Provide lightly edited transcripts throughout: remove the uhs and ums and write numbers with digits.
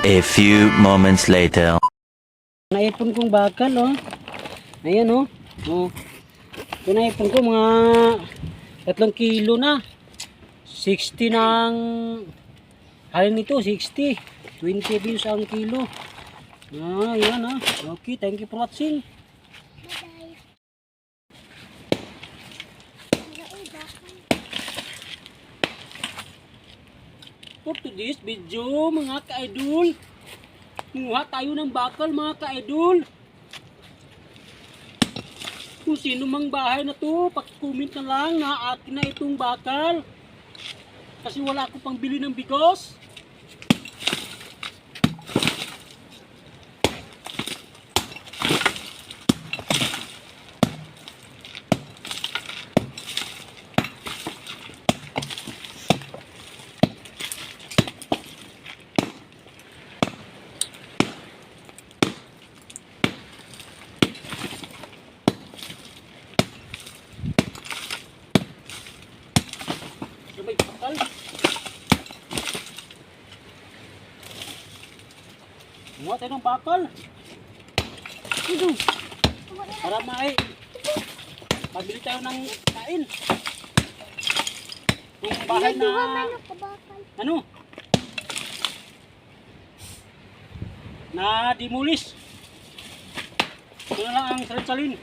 A few moments later. Naipon kong bakal, oh. Ayan, oh. Oh. Ito naipon ko mga 3 kilo na. 60 ng halin nito, 60. 20 views ang kilo. Ah, ayan, ah. Okay, thank you for watching. For today's video, mga ka-idol, kumuha tayo ng bakal, mga ka-idol. Kung sino mang bahay na to, paki-comment na lang na akin na itong bakal. Kasi wala ako pang bili ng bigos. Sabay bakal. Kumuha tayo ng bakal. Ito. Para pabili tayo ng kain. Yung bahay na ano? Na demolish. Ito na lang ang salin-salin.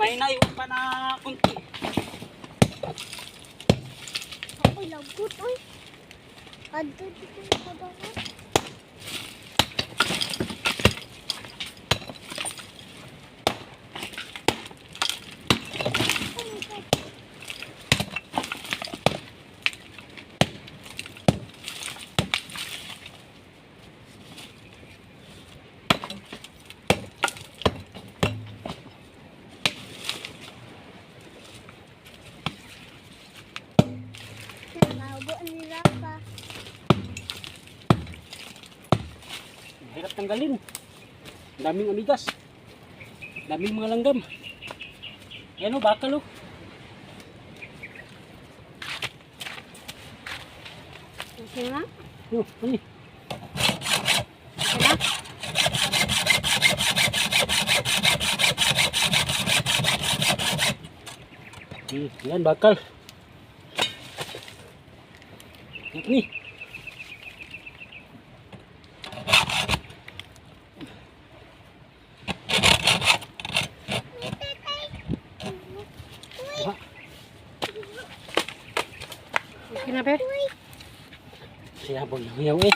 May naiwan pa na kunti. Ako'y lagot, oy. Adto dito sa bawah. Hirap tanggalin. Daming amigas. Daming mga langgam. Ayan o, bakal o. Okay na? Ano? Okay na? Ayan, bakal. Ini. Okay na, Ber? Siya boleh eh.